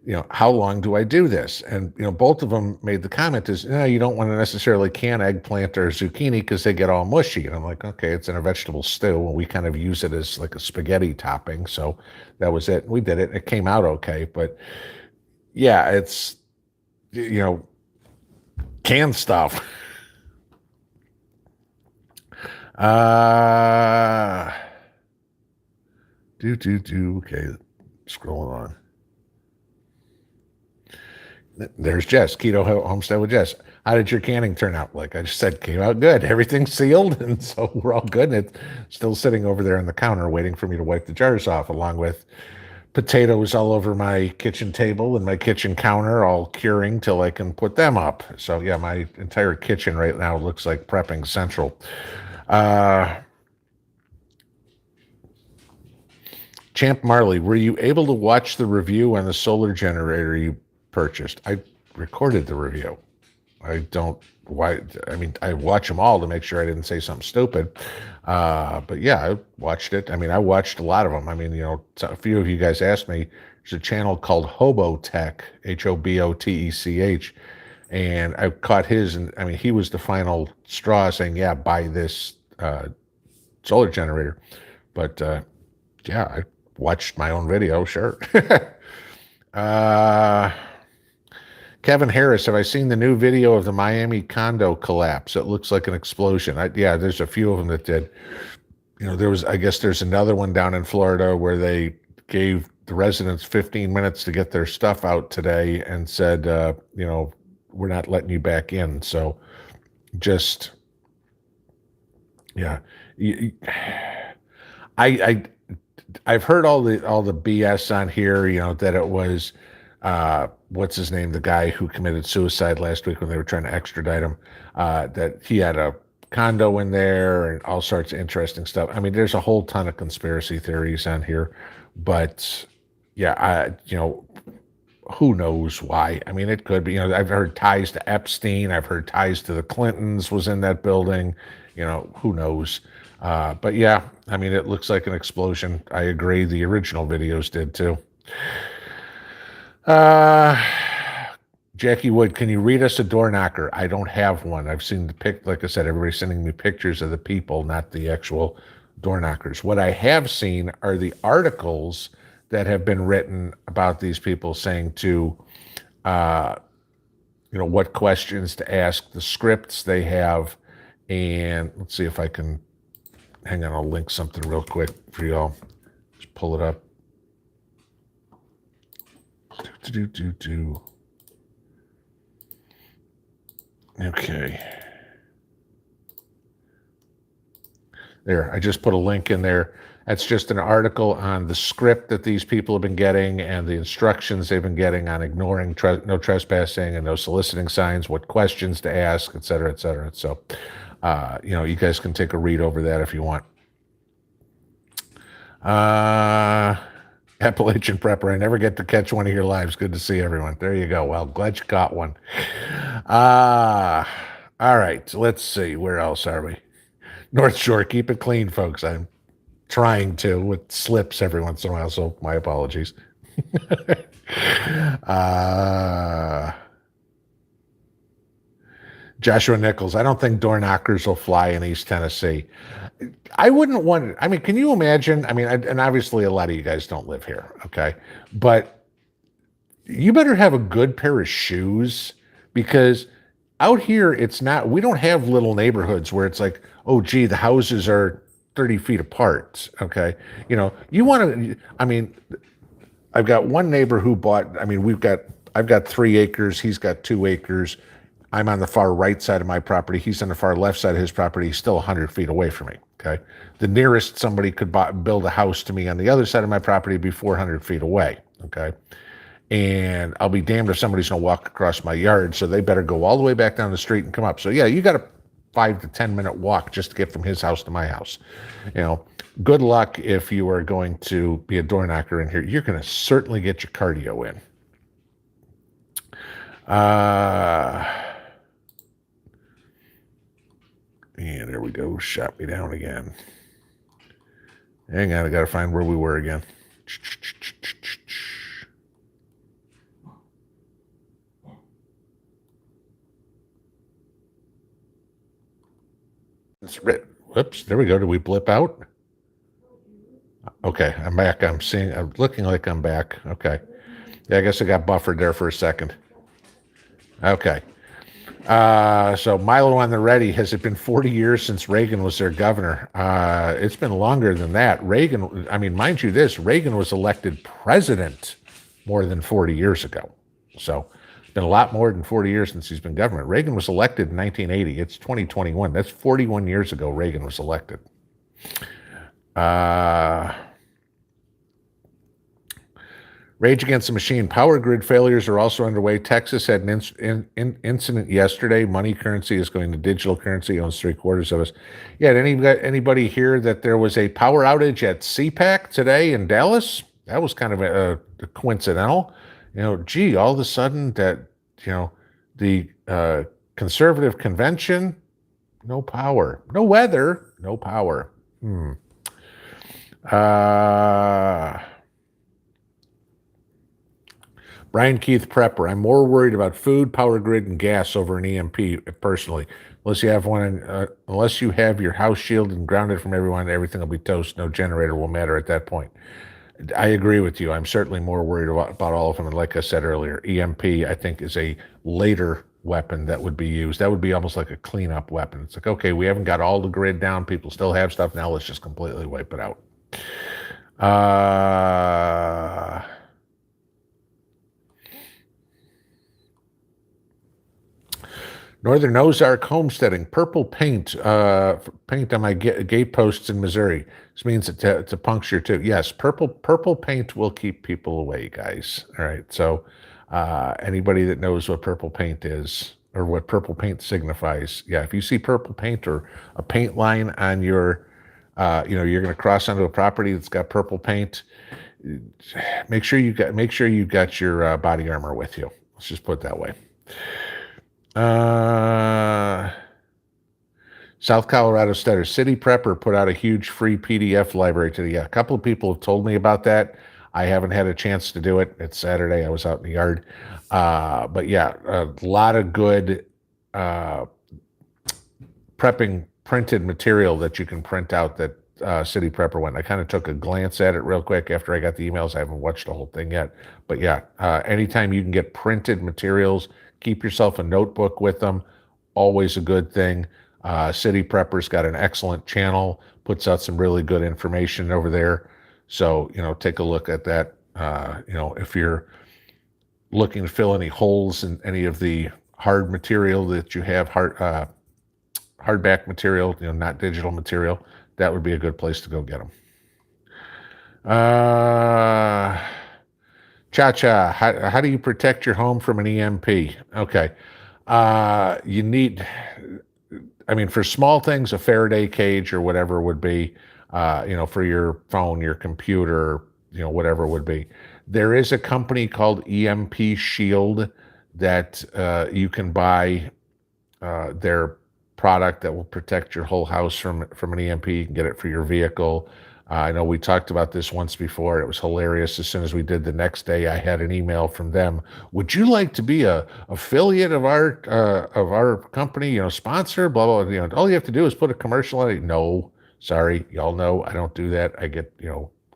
you know, how long do I do this? And, you know, both of them made the comment is, no, you don't want to necessarily can eggplant or zucchini because they get all mushy. And I'm like, okay, it's in a vegetable stew, and we kind of use it as like a spaghetti topping. So that was it. We did it. It came out okay. But yeah, it's, you know, canned stuff. Okay, scrolling on. There's Jess, Keto Homestead with Jess. How did your canning turn out? Like I just said, came out good. Everything's sealed, and so we're all good. And it's still sitting over there on the counter waiting for me to wipe the jars off, along with potatoes all over my kitchen table and my kitchen counter, all curing till I can put them up. So yeah, my entire kitchen right now looks like prepping central. Champ Marley, were you able to watch the review on the solar generator you purchased? I recorded the review. I watch them all to make sure I didn't say something stupid. But yeah, I watched it. I mean, I watched a lot of them. I mean, you know, a few of you guys asked me, there's a channel called Hobotech, Hobotech, and I caught his, and I mean, he was the final straw saying, yeah, buy this solar generator. But yeah, I watched my own video, sure. Kevin Harris, have I seen the new video of the Miami condo collapse? It looks like an explosion. Yeah, there's a few of them that did. You know, I guess there's another one down in Florida where they gave the residents 15 minutes to get their stuff out today and said, we're not letting you back in. So just, yeah. I've heard all the BS on here, that it was, what's his name, the guy who committed suicide last week when they were trying to extradite him, that he had a condo in there and all sorts of interesting stuff. I mean, there's a whole ton of conspiracy theories on here, but yeah, who knows why? I mean, it could be, I've heard ties to Epstein. I've heard ties to the Clintons was in that building, who knows? But yeah, I mean, it looks like an explosion. I agree. The original videos did too. Jackie Wood, can you read us a door knocker? I don't have one. I've seen like I said, everybody's sending me pictures of the people, not the actual door knockers. What I have seen are the articles that have been written about these people saying to, what questions to ask, the scripts they have. And let's see if I can, hang on, I'll link something real quick for y'all. Just pull it up. Okay. There, I just put a link in there. That's just an article on the script that these people have been getting and the instructions they've been getting on ignoring no trespassing and no soliciting signs, what questions to ask, et cetera, et cetera. So, you guys can take a read over that if you want. Appalachian Prepper, I never get to catch one of your lives. Good to see everyone. There you go. Well, glad you caught one. All right, let's see. Where else are we? North Shore, keep it clean, folks. I'm trying to with slips every once in a while, so my apologies. Joshua Nichols, I don't think door knockers will fly in East Tennessee. I wouldn't want, I mean, can you imagine? I mean, and obviously a lot of you guys don't live here, okay? But you better have a good pair of shoes, because out here, it's not, we don't have little neighborhoods where it's like, oh, gee, the houses are 30 feet apart, okay? You want to, I mean, I've got one neighbor who bought, I mean, I've got 3 acres, he's got 2 acres. I'm on the far right side of my property. He's on the far left side of his property. He's still 100 feet away from me, okay? The nearest somebody could build a house to me on the other side of my property would be 400 feet away, okay? And I'll be damned if somebody's going to walk across my yard, so they better go all the way back down the street and come up. So, yeah, you got a 5 to 10 minute walk just to get from his house to my house. Good luck if you are going to be a door knocker in here. You're going to certainly get your cardio in. And there we go. Shot me down again. Hang on, I got to find where we were again. Whoops, there we go. Did we blip out? Okay, I'm back. I'm looking like I'm back. Okay. Yeah, I guess I got buffered there for a second. Okay. So Milo on the ready, has it been 40 years since Reagan was their governor? It's been longer than that. Reagan, I mean, mind you this, Reagan was elected president more than 40 years ago. So it's been a lot more than 40 years since he's been governor. Reagan was elected in 1980. It's 2021. That's 41 years ago Reagan was elected. Rage Against the Machine. Power grid failures are also underway. Texas had an incident yesterday. Money currency is going to digital currency, owns 3/4 of us. Yeah, anybody hear that there was a power outage at CPAC today in Dallas? That was kind of a coincidental. Gee, all of a sudden that, the conservative convention, no power. No weather, no power. Brian Keith Prepper, I'm more worried about food, power grid, and gas over an EMP personally. Unless you have your house shielded and grounded from everything will be toast. No generator will matter at that point. I agree with you. I'm certainly more worried about all of them. And like I said earlier, EMP, I think, is a later weapon that would be used. That would be almost like a cleanup weapon. It's like, okay, we haven't got all the grid down. People still have stuff. Now let's just completely wipe it out. Uh, Northern Ozark Homesteading, purple paint, paint on my gate posts in Missouri. This means it's a puncture too. Yes, purple paint will keep people away, guys. All right, so anybody that knows what purple paint is or what purple paint signifies, yeah, if you see purple paint or a paint line on your, you're going to cross onto a property that's got purple paint. Make sure you got your body armor with you. Let's just put it that way. South Colorado Stutter City Prepper put out a huge free PDF library today. Yeah, a couple of people have told me about that. I haven't had a chance to do it. It's Saturday. I was out in the yard. But yeah, a lot of good prepping printed material that you can print out that City Prepper went. I kind of took a glance at it real quick after I got the emails. I haven't watched the whole thing yet. But yeah, anytime you can get printed materials, keep yourself a notebook with them. Always a good thing. City Prepper's got an excellent channel, puts out some really good information over there. So, take a look at that. If you're looking to fill any holes in any of the hard material that you have, hardback material, not digital material, that would be a good place to go get them. Cha-Cha, how do you protect your home from an EMP? Okay. You need, for small things, a Faraday cage or whatever would be, for your phone, your computer, whatever would be. There is a company called EMP Shield that you can buy their product that will protect your whole house from an EMP. You can get it for your vehicle. I know we talked about this once before. It was hilarious. As soon as we did, the next day I had an email from them. Would you like to be a affiliate of our company? Sponsor. Blah blah. All you have to do is put a commercial on it. No, sorry, y'all know I don't do that. I get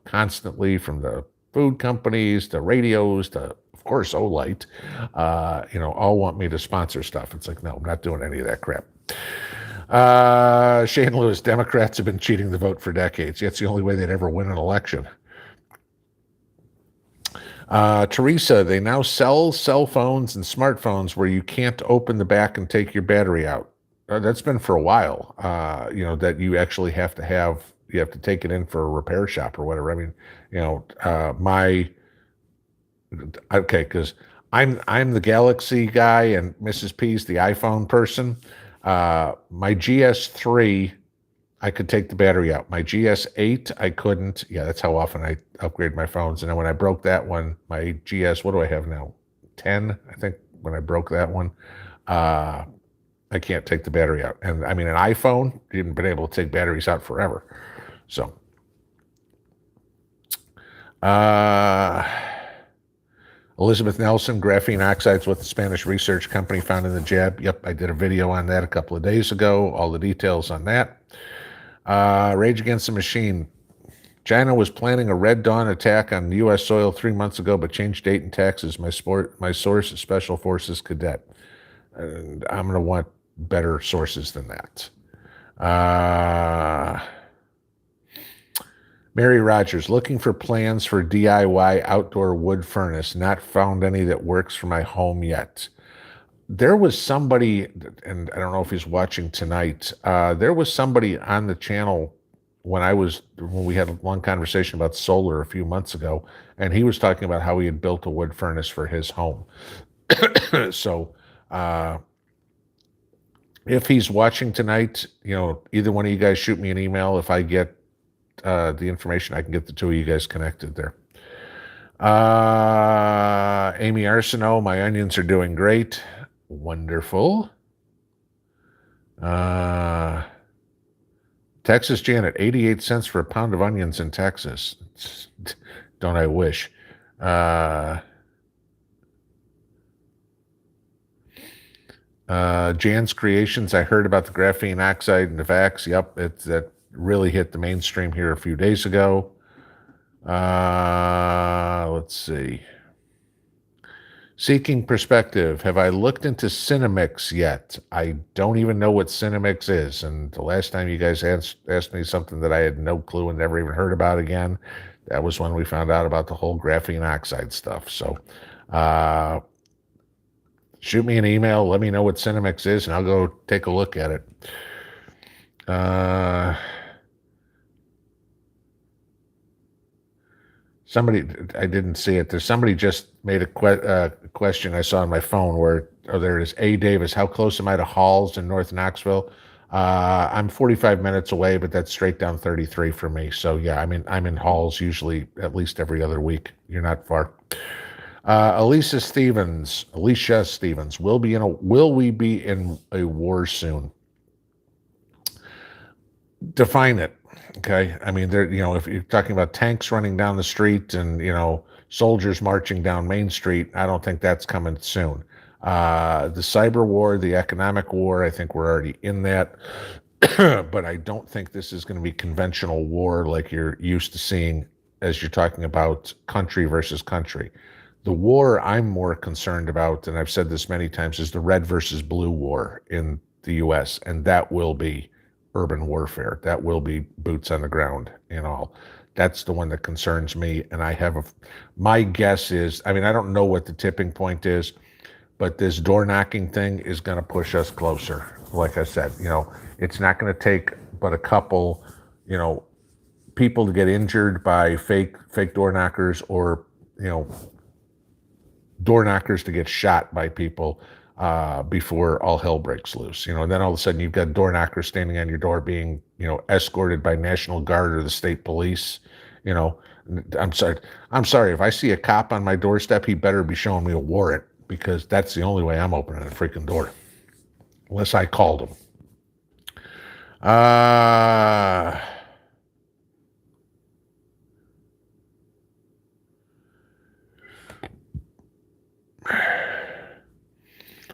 constantly from the food companies, the radios, to of course Olight. All want me to sponsor stuff. It's like, no, I'm not doing any of that crap. Shane Lewis, Democrats have been cheating the vote for decades. It's the only way they'd ever win an election. Teresa, they now sell cell phones and smartphones where you can't open the back and take your battery out. That's been for a while, that you actually have to take it in for a repair shop or whatever. Because I'm the Galaxy guy and Mrs. P's the iPhone person. My GS3, I could take the battery out. My GS8, I couldn't. Yeah, that's how often I upgrade my phones. And then when I broke that one, my GS, what do I have now? 10, I think, when I broke that one. I can't take the battery out. And an iPhone, you haven't been able to take batteries out forever. So, Elizabeth Nelson, graphene oxides, what the Spanish research company found in the jab. Yep, I did a video on that a couple of days ago. All the details on that. Rage Against the Machine. China was planning a Red Dawn attack on U.S. soil 3 months ago, but changed date and taxes. My source is Special Forces Cadet. And I'm going to want better sources than that. Mary Rogers, looking for plans for DIY outdoor wood furnace. Not found any that works for my home yet. There was somebody, and I don't know if he's watching tonight, there was somebody on the channel when we had a long conversation about solar a few months ago, and he was talking about how he had built a wood furnace for his home. So, if he's watching tonight, either one of you guys shoot me an email. If I get the information, I can get the two of you guys connected there. Amy Arsenault, my onions are doing great. Wonderful. Texas Janet, 88 cents for a pound of onions in Texas. Don't I wish? Jan's Creations, I heard about the graphene oxide and the vax. Yep, that really hit the mainstream here a few days ago. Let's see. Seeking Perspective. Have I looked into Cinemix yet? I don't even know what Cinemix is. And the last time you guys asked me something that I had no clue and never even heard about again. that was when we found out about the whole graphene oxide stuff. So uh, shoot me an email. Let me know what Cinemix is, and I'll go take a look at it. Somebody, I didn't see it. There's somebody just made a question I saw on my phone where, oh, there it is. A. Davis, how close am I to Halls in North Knoxville? I'm 45 minutes away, but that's straight down 33 for me. So yeah, I'm in Halls usually at least every other week. You're not far. Alicia Stevens, will we be in a war soon? Define it. Okay. I mean, there, if you're talking about tanks running down the street and, soldiers marching down Main Street, I don't think that's coming soon. The cyber war, the economic war, I think we're already in that. But I don't think this is going to be conventional war like you're used to seeing as you're talking about country versus country. The war I'm more concerned about, and I've said this many times, is the red versus blue war in the U.S., and that will be urban warfare. That will be boots on the ground and all. That's the one that concerns me. And my guess is, I don't know what the tipping point is, but this door knocking thing is going to push us closer. Like I said, it's not going to take but a couple, people to get injured by fake door knockers, or, door knockers to get shot by people before all hell breaks loose. And then all of a sudden you've got door knockers standing on your door being, escorted by National Guard or the state police. I'm sorry. If I see a cop on my doorstep, he better be showing me a warrant, because that's the only way I'm opening a freaking door, unless I called him.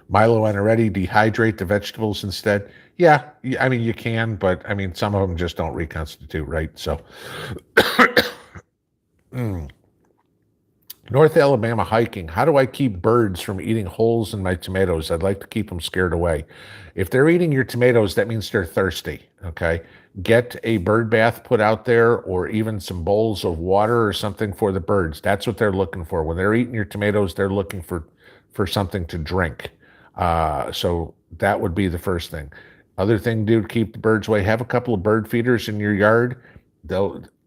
Milo Anaretti, dehydrate the vegetables instead. Yeah, you can, but some of them just don't reconstitute, right? So, North Alabama hiking. How do I keep birds from eating holes in my tomatoes? I'd like to keep them scared away. If they're eating your tomatoes, that means they're thirsty, okay? Get a bird bath put out there, or even some bowls of water or something for the birds. That's what they're looking for. When they're eating your tomatoes, they're looking for something to drink. So that would be the first thing. Other thing, dude, keep the birds away. Have a couple of bird feeders in your yard.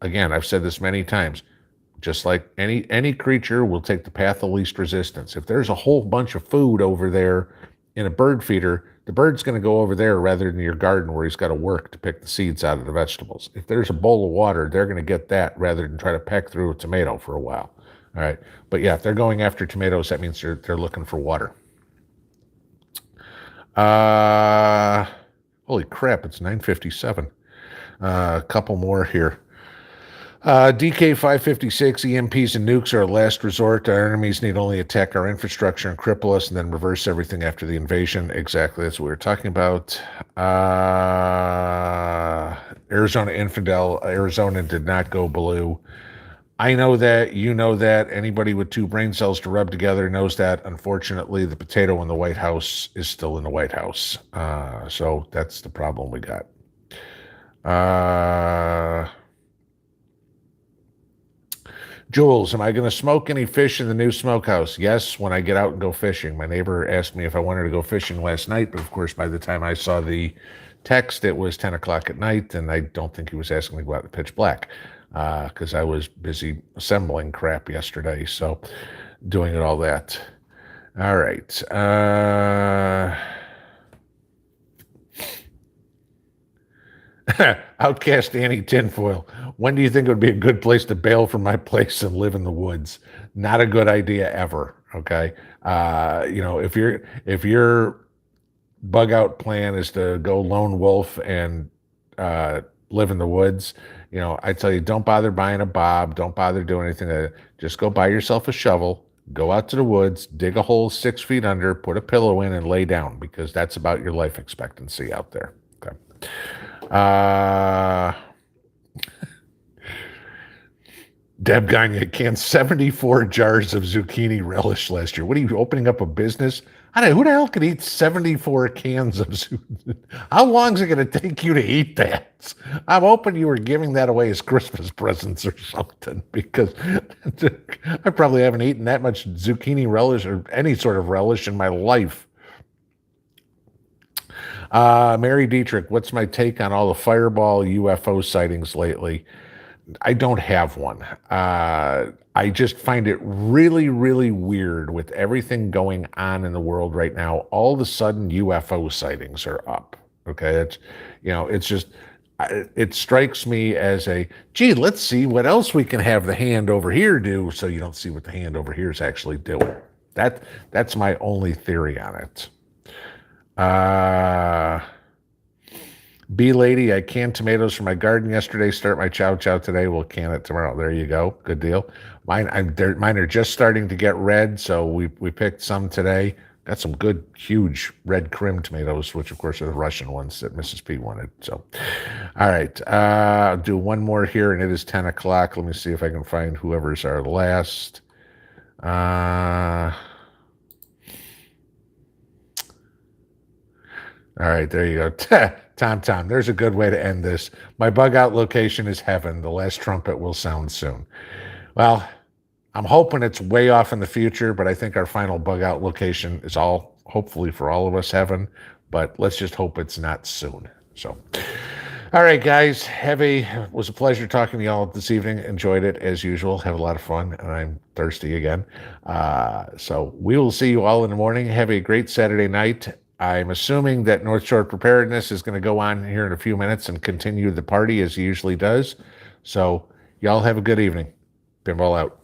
Again, I've said this many times, just like any creature will take the path of least resistance. If there's a whole bunch of food over there in a bird feeder, the bird's going to go over there rather than your garden where he's got to work to pick the seeds out of the vegetables. If there's a bowl of water, they're going to get that rather than try to peck through a tomato for a while. All right. But yeah, if they're going after tomatoes, that means they're looking for water. Holy crap, it's 9:57. A couple more here. DK 556, EMPs and nukes are a last resort. Our enemies need only attack our infrastructure and cripple us and then reverse everything after the invasion. Exactly, that's what we were talking about. Arizona Infidel, Arizona did not go blue. I know that, you know that, anybody with two brain cells to rub together knows that. Unfortunately, the potato in the White House is still in the White House. So that's the problem we got. Jules, am I going to smoke any fish in the new smokehouse? Yes, when I get out and go fishing. My neighbor asked me if I wanted to go fishing last night, but of course, by the time I saw the text, it was 10 o'clock at night, and I don't think he was asking me to go out in pitch black, because I was busy assembling crap yesterday, so doing all that. All right. Outcast Annie Tinfoil. When do you think it would be a good place to bail from my place and live in the woods? Not a good idea ever. Okay. If your bug out plan is to go lone wolf and live in the woods, I tell you, don't bother buying a bob. Don't bother doing anything. Just go buy yourself a shovel, go out to the woods, dig a hole 6 feet under, put a pillow in, and lay down, because that's about your life expectancy out there. Okay. Deb Gagne canned 74 jars of zucchini relish last year. What are you, opening up a business? I don't know, who the hell could eat 74 cans of soup? How long is it going to take you to eat that? I'm hoping you were giving that away as Christmas presents or something, because I probably haven't eaten that much zucchini relish or any sort of relish in my life. Mary Dietrich, what's my take on all the fireball UFO sightings lately? I don't have one. I just find it really, really weird with everything going on in the world right now. All of a sudden, UFO sightings are up. Okay, it's just, it strikes me as gee, let's see what else we can have the hand over here do, so you don't see what the hand over here is actually doing. That's my only theory on it. Bee Lady, I canned tomatoes from my garden yesterday. Start my chow chow today. We'll can it tomorrow. There you go. Good deal. Mine are just starting to get red, so we picked some today. Got some good, huge red Krim tomatoes, which of course are the Russian ones that Mrs. P wanted. So, all right. I'll do one more here, and it is 10 o'clock. Let me see if I can find whoever's our last. All right, there you go. Tom, there's a good way to end this. My bug out location is heaven. The last trumpet will sound soon. Well, I'm hoping it's way off in the future, but I think our final bug out location is hopefully for all of us, heaven. But let's just hope it's not soon. So, all right, guys. It was a pleasure talking to y'all this evening. Enjoyed it as usual. Have a lot of fun, and I'm thirsty again. So we will see you all in the morning. Have a great Saturday night. I'm assuming that North Shore Preparedness is going to go on here in a few minutes and continue the party as he usually does. So y'all have a good evening. Pinball out.